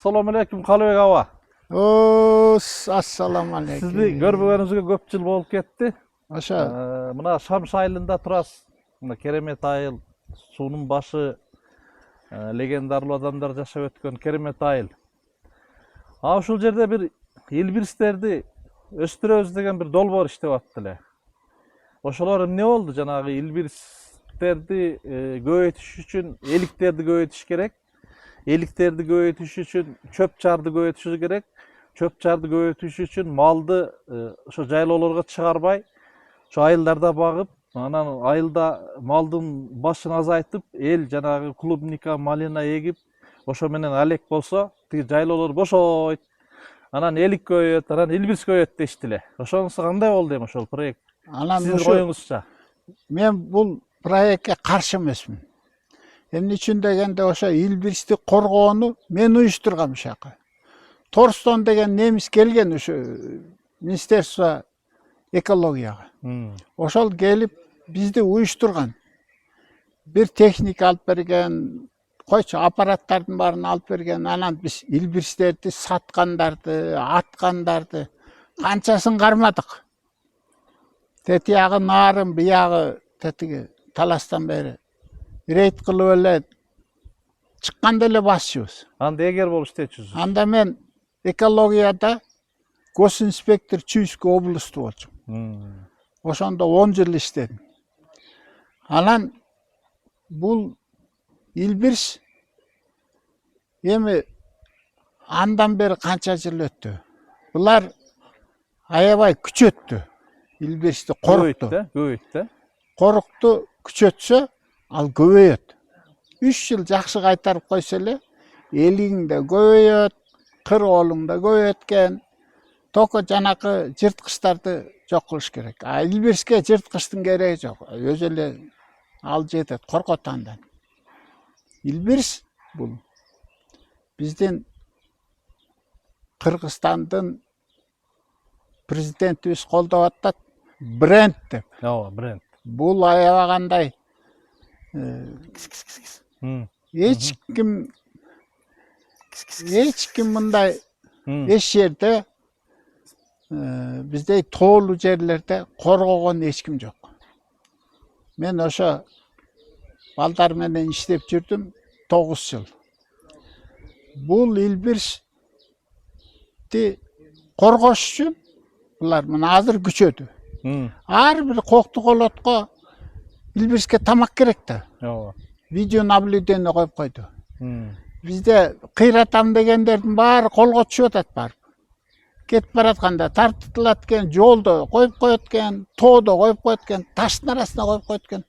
Assalomu alaykum Qalibek ava. Assalomu alaykum. Sizni görmөгөнүзгө көп жыл болуп кетти. Ошо Мына Шамш айылында турасыз. Мына керемет айыл, суунун башы, легендарлуу адамдар жашап өткөн керемет айыл. Ушул жерде бир илбирстерди өстүрөбүз деген бир долбоор иштеп атты эле. Ошолор эмне болду? Жанагы илбирстерди көбөйтүш үчүн эликтерди көбөйтүш керек. Эликтерди көбөйтүш үчүн чөп чарды көбөйтүш керек. Чөп чарды көбөйтүш үчүн малды ошо жайлоолорго чыгарбай, ошо айылдарда багып, анан айылда малдын башын азайтып, эл жанагы клубника, малина эгип, ошо менен алек болсо, тиги жайлоолор бошойт. Анан элик көбөйөт, анан илбирс көбөйөт дешти эле. Ошонусу кандай болду эми ошол проект? анан Сиздин коюңузча. мен бул проектке каршы эмесмин. Эмне үчүн дегенде ошо илбирсти коргоону мен уюштургам ушул жака. Торстон деген немис келген ошо Министерство экологияга. Ошол келип бизди уюштурган. Бир техника алып берген, койчу аппараттардын баарын алып берген. Анан биз илбирстерди саткандарды, аткандарды канчасын кармадык. Тетиягы нарын, биягы тетиги таластан бери рейд кылып эле чыкканда эле басчубуз. Анда эгер болуп иштечүсүз. Анда мен экологияда госинспектор Чуйский облусттуу болчумун. Ошондо 10 жыл иштедим. Анан бул илбирс эми андан бери канча жыл өттү. Булар аябай күчөттү. Илбирсти корукту. Көбөйттү. Корукту күчөтсө, ал көбөйөт. 3 жыл жакшы кайтарып койсо эле, элиң да көбөйөт, кыроолуң да көбөйөт экен. Только жанакы жырткычтарды жок кылыш керек. Илбирске жырткычтын кереги жок. Өзү эле ал жетет, коркот андан. Илбирс бул биздин Кыргызстандын президентибиз колдоп атат, бренд деп. Ооба, бренд. Бул аябагандай эч ким мындай эч жерде биздей тоолуу жерлерде коргогон эч ким жок. Мен ошо балдар менен иштеп жүрдүм 9 жыл. Бул илбирсти коргош үчүн булар мына азыр күчөдү. Ар бир кокту колотко илбирске тамак керек да. Ооба. Видео наблюдение коюп койду. Бизде кыйратам дегендердин баары колго түшүп атат барып. Кетип баратканда тартылат экен, жолдо коюп коет экен, тоодо коюп коет экен, таштын арасына коюп коет экен.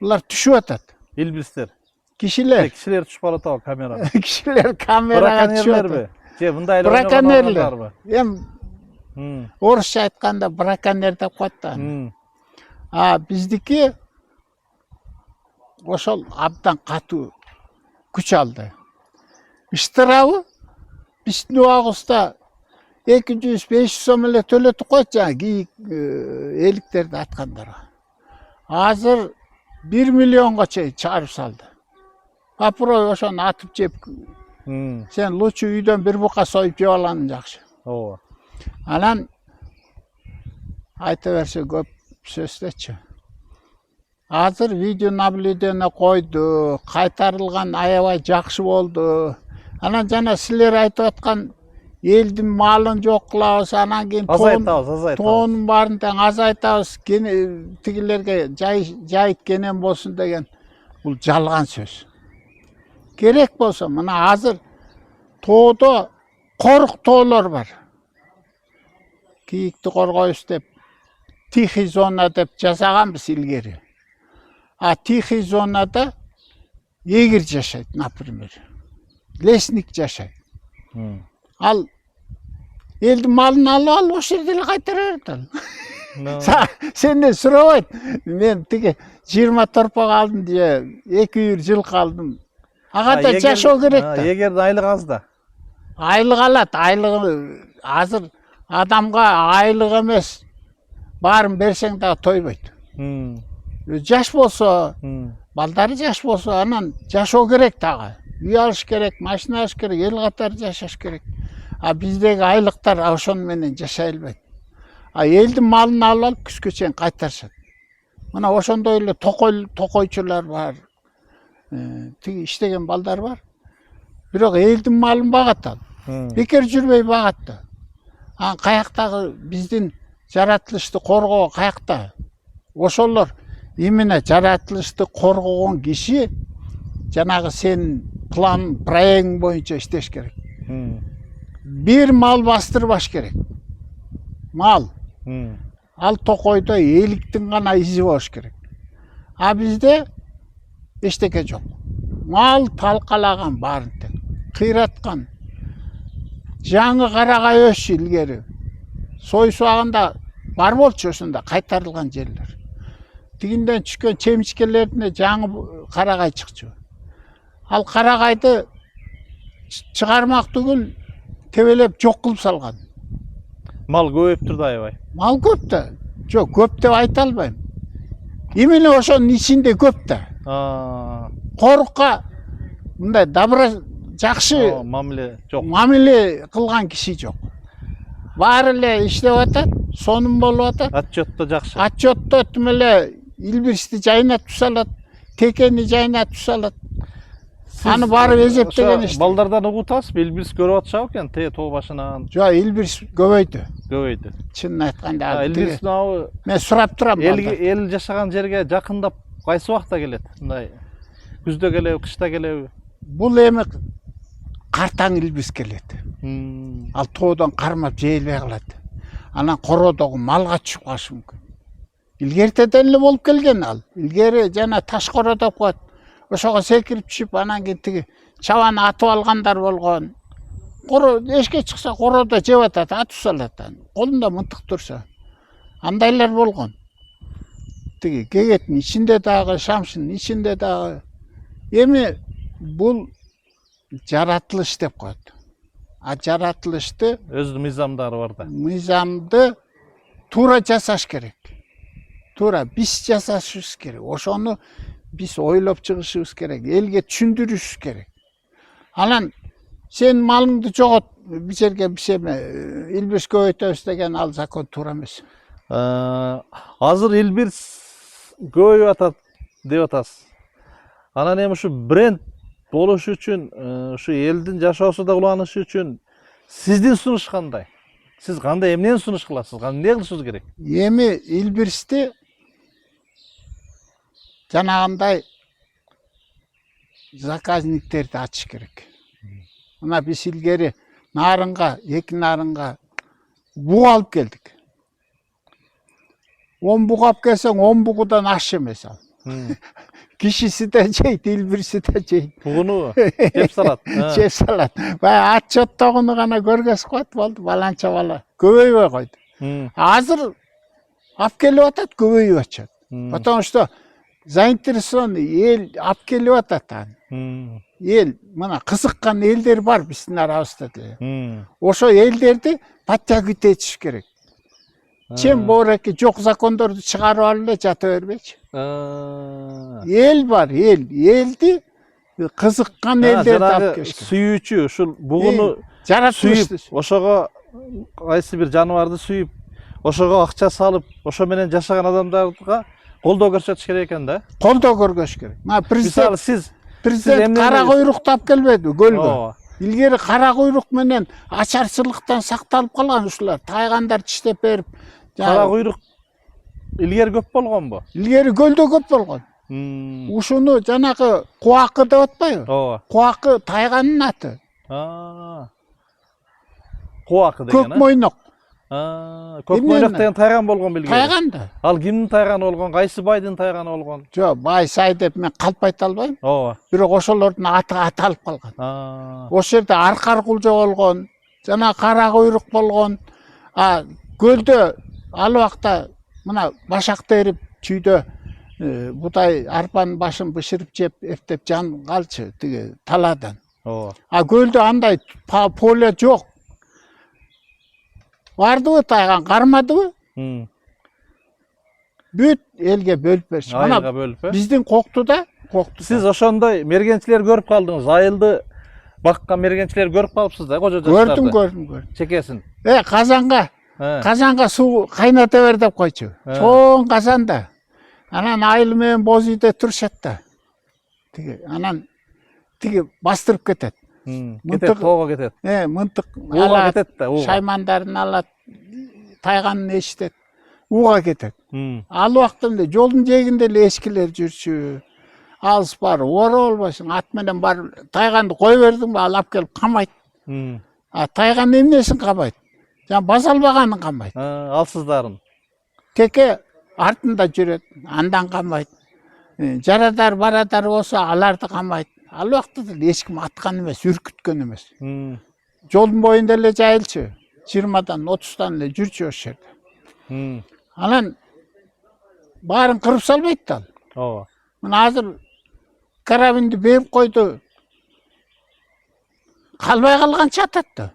Булар түшүп атат. Илбирстер. Кишилер түшүп атат камера. Кишилер камерага түшүп атат. Же мындай эле браконьерлер. Эми орусча айтканда браконьер деп коет да. Биздики ошол абдан катуу күч алды. Штрафы биздин убагыбызда 200-500 сом эле төлөтүп коет жанагы эликтерди аткандарга. Азыр 1 миллионго чейин чыгарып салды. Попробуй ошону атып жеп. Сен лучше үйдөн бир бука союп жеп алганың жакшы. Ооба. Анан айта берсе көп сөздечи. Азыр видео наблюдение койду, кайтарылган аябай жакшы болду. Анан жана силер айтып аткан элдин малын жок кылабыз, анан кийин тоонун баарын тең азайтабыз, тигилерге жайыт кенен болсун деген бул жалган сөз. Керек болсо мына азыр тоодо корук тоолор бар. Кийикти коргойбуз деп тихий зона деп жасаганбыз илгери. Тихий зонада эгир жашайт, например. Лесник жашайт. Ал элдин малын алып ошол жерде эле кайтара берет ал. Сенден сурабайт. Мен тиги 20 торпок алдым же 2 үйүр жылкы алдым. Ага да жашоо керек да. Эгерде айлык аз да. Айлык алат, айлыгы азыр адамга айлык эмес, баарын берсең да тойбойт. Жаш болсо, балдары жаш болсо, анан жашоо керек дагы. үй алыш керек, машина алыш керек, ел қатар жашаш керек. А биздеги айлыктар ошону менен жашай албайт. А элдин малын алып күзгө чейин кайтарышат. Мына ошондой эле токойчулар бар. Тиги иштеген балдар бар. Бирок элдин малын багат ал. Бекер жүрбөй багат да. А каяктагы биздин жаратылышты коргоо каякта? Ошолор именно жаратылышты коргогон киши жанагы сен план проект боюнча иштеш керек. Бир мал бастырбаш керек. Мал. Ал токойдо эликтин гана изи болуш керек. А бизде эчтеке жок. Мал талкалаган баарын тең. Кыйраткан. Жаңы карагай өсчү илгери. Сой суагында бар болчу ошондо кайтарылган жерлер. Тигинден түшкөн чемичкелерине жаңы карагай чыкчу. Ал карагайды чыгармак түгүл тебелеп жок кылып салган. Мал көбөйүп турду аябай. Мал көп да. Жок, көп деп айта албайм. Именно ошонун ичинде көп да. Корукка мындай добро жакшы мамиле жок. Мамиле кылган киши жок. Баары эле иштеп атат, сонун болуп атат. Отчетто жакшы. Отчетто тим эле илбирсти жайнатып салат, текени жайнатып салат. Аны барып эзептеген иште. Балдардан угутасызбы, илбирс көрүп атышабы экен, тоо башынан. Жок, илбирс көбөйдү. Көбөйдү. Чынын айтканда. Илбирстин абы мен сурап турам. эл жашаган жерге жакындап кайсы убакта келет? Мындай күздө келеби, кышта келеби? Бул эми картаң илбирс келет. Ал тоодон кармап жейилбей калат. Анан кородогу малга түшүп калышы мүмкүн. Илгертеден эле болуп келген ал. Илгери жана таш коро деп коет. Ошого секирип түшүп, анан кийин тиги чабаны атып алгандар болгон. Коро эшикке чыкса коrodо жеп атат, атып салат. Колунда мынтык турса. Андайлар болгон. Тиги кегеттин ичинде дагы, шамшынын ичинде дагы. Эми бул жаратылыш деп коет. А жаратылышты өз мыйзамдары бар да. Мыйзамды туура жасаш керек. Туура биз жасашыбыз керек. Ошону биз ойлоп чыгышыбыз керек. Элге түшүндүрүшүбүз керек. Анан сен малыңды жогот, бир жерге бишеме илбирс көбөйтөбүз деген ал закон туура эмес. Азыр илбирс көбөйүп атат деп атасыз. Анан эми ушу бренд болуш үчүн, ушу элдин жашоосу да уланышы үчүн сиздин сунуш кандай? Сиз кандай эмнени сунуш кыласыз? Эмне кылышыбыз керек? Эми илбирсти жанагындай заказниктерди ачыш керек. Мына биз илгери нарынга, эки нарынга буг алып келдик. 10 буг алып келсең, 10 бугудан аш эмес ал. Кишиси да жейт, илбирси да жейт. Бугуну жеп салат. Жеп салат. Баягы отчеттогуну гана көргөзүп коет, болду, баланча бала. Көбөйбөй койду. Азыр алып келип атат, көбөйүп атат. Потому что заинтересованный эл алып келип атат аны. Эл, мына кызыккан элдер бар биздин арабызда деле. Ошо элдерди подтягивать этиш керек. Чем бореки жок закондорду чыгарып алып эле жата бербейчи. Эл бар, элди кызыккан элдерди алып келиш керек. Сүйүүчү, ушул бугуну жаратылышты ошого кайсы бир жаныбарды сүйүп, ошого акча салып, ошо менен жашаган адамдарга колдоо көрсөтүш керек экен да. Колдоо көргөзүш керек. Мына Мисалы сиз кара куйрукту алып келбеди көлгө. Илгери кара куйрук менен ачарчылыктан сакталып калган ушулар. Тайгандар тиштеп берип. Кара куйрук илгери көп болгонбу? Илгери көлдө көп болгон. Ушуну жанагы куакы деп атпайбы? Ооба. Куакы тайганын аты. Куакы деген. Көк мойнок. Көк мойнок деген тайган болгон билгери. Тайган да. Ал кимдин тайганы болгон? Кайсы байдын тайганы болгон? Жок, бай сай деп мен калп айта албайм. Ооба. Бирок ошолордун аты аталып калган. Ошол жерде аркар кулжа болгон, жана кара куйрук болгон. Көлдө ал убакта мына башак терип чүйдө бутай арпанын башын бышырып жеп, эптеп жан калчы тиги таладан. Ооба. Көлдө андай поле жок. Бардыбы тайган, кармадыбы? Бүт элге бөлүп беришти. Айылга бөлүп, биздин Коктуда Koktu. Siz ошондой мергенчилер көрүп калдыңыз. Айылды баккан мергенчилер көрүп калыпсыз да кожо жаштарды. Gördüm. Чекесин. Kazanга su kaynata ver dep koyçu. Çoğun kazanda. Anan ayıl menен boz үйдө turuşat da. Tigi bastırıp ketet. Кетет, тоого кетет. Mıntık Уга кетет да, уга. Şaymandарын alat, tayganын eşitet. Uga ketet. Al wagtynda жолдун жээгинде эле эскилер жүрчү. Alыс бар, ора болбойсуң, at менен бар, тайганды кой бердиңби, ал алып келип камайт. Тайган эмнесин камайт? Жана баса албаганын камайт. Алсыздарын. Теке артында жүрөт, андан камайт. Жарадар, барадар болсо аларды камайт. Ал убакта эч ким аткан эмес, үркүткөн эмес. Жолдун боюнда эле жайылчу. 20-дан 30-дан эле жүрчү ошол жерде. Анан баарын кырып салбайт да ал. Ооба. Мына азыр карабинди берип койду. Калбай калганча атат да.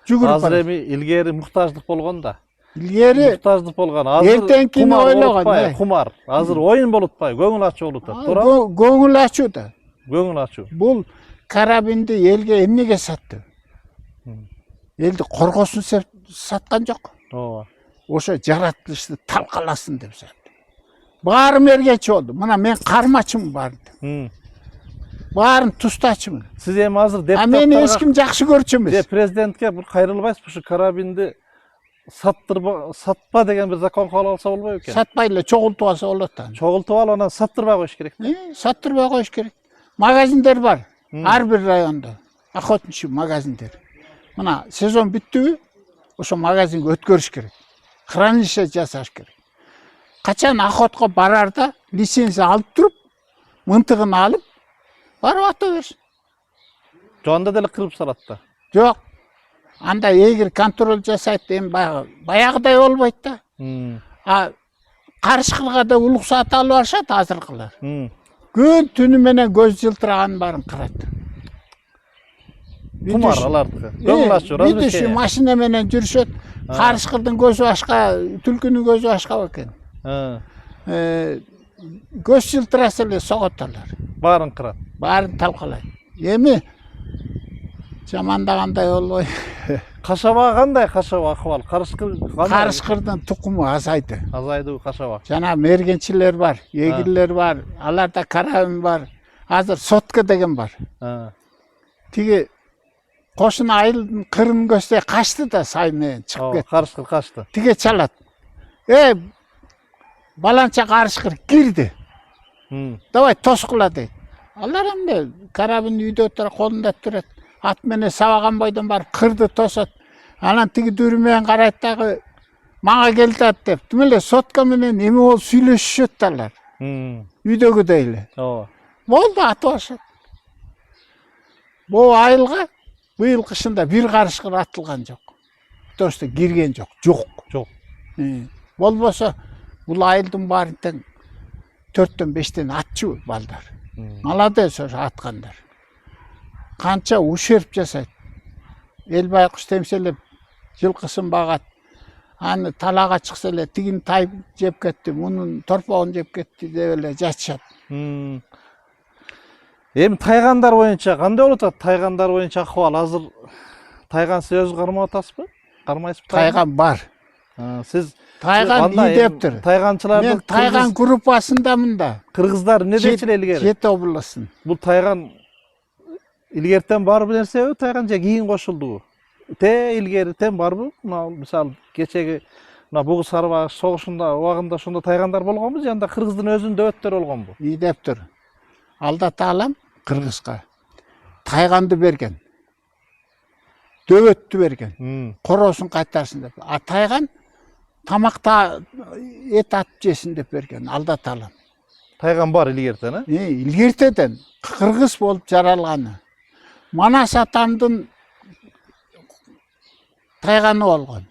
Жүгүрүп Азыр эми илгери муктаждык болгон да. Илгери Муктаждык болгон. Азыр эртеңкини ойлогон. Кумар. Азыр оюн болуп атпайбы, көңүл ачуу болуп атат. Туура? Көңүл ачуу да. Көңүл ачуу. Бул карабинди элге эмнеге сатты? Элди коргосун саткан жок. Ооба. Ошо жаратылышты талкаласын деп сатты. Баары мергенчи болду. Мына мен кармачымын баарын. Баарын тустачымын. Сиз эми азыр депутаттарга Мени эч ким жакшы көрчү эмес. Президентке бир кайрылбайсызбы, ушу карабинди сатпа деген бир закон кабыл алса болбойбу экен? Сатпай эле чогултуп алса болот да. Чогултуп алып анан саттырбай коюш керек. Саттырбай коюш керек. Магазиндер бар. Ар бир районда. Охотничий магазиндер. Мына сезон бүттүбү? Ошо магазинге өткөрүш керек. Хранилище жасаш керек. Качан охотко барарда лицензия алып туруп, мынтыгын алып, барып ата бериш. Жоонда деле кырып салат да. Жок. Анда эгер контроль жасайт, эми баягыдай болбойт да. Карышкылга да уруксат алып алышат азыркылар. Күн түнү менен көз жылтыраган баарын кырат. Кумар алардыкы. Көңүл ачуу, развлечение. Машина менен жүрүшөт. Карышкылдын көзү башка, түлкүнүн көзү башка экен. Көз жылтыраса эле согот алар. Баарын кырат. Баарын талкалайт. Эми жамандагандай болбой. Кашаба кандай кашаба акыбал? Карышкырдын тукуму азайды. Азайды кашаба. Жана мергенчилер бар, эгирлер бар, аларда карабин бар. Азыр сотка деген бар. Тиги кошун айылдын кырын көздөй качты да сай менен чыгып кетти. Карышкыр качты. Тиге чалат. Баланча карышкыр кирди. Давай тоскула дейт. Алар эмне карабин үйдө отуруп колунда турат. Ат менен сабаган бойдон барып кырды тосот. Анан тиги дүрү менен карайт дагы мага келди ат деп. Тим эле сотка менен эми болуп сүйлөшүшөт да алар. Үйдөгүдөй эле. Ооба. Болду атып алышат. Бул айылга быйыл кышында бир карышкыр атылган жок. Точно кирген жок. Жок. Болбосо бул айылдын баарын тең 4-төн 5-тен атчу балдар. Молодец ошо аткандар. Канча ушерп жасайт. Эл байкуш темселеп жылкысын багат. Аны талаага чыкса эле тигин тайып жеп кетти, мунун торпогун жеп кетти деп эле жатышат. Эми тайгандар боюнча кандай болуп атат? Тайгандар боюнча акыбал азыр тайган сиз өзү кармап атасызбы? Кармайсызбы? Тайган бар. Сиз Тайган ийдептир. Тайганчылардын Мен тайган группасындамын да. Кыргыздар эмне дечил илгери? Жети областын. Бул тайган илгертен барбы нерсеби? Тайган же кийин кошулдубу? Илгеритен барбы? Мисалы кечеги Бугу Сарыбаш согушунда убагында ошондо тайгандар болгонбу же анда кыргыздын өзүнүн дөбөттөрү болгонбу? Ийдептир. Алда таалам Кыргызга тайганды берген. Дөбөттү берген. Коросун кайтарсын деп. А тайган тамакта эт атып жесин деп берген. Алда таалам. Тайган бар илгертен, илгертеден кыргыз болуп жаралганы. Манас атамдын тайганы болгон.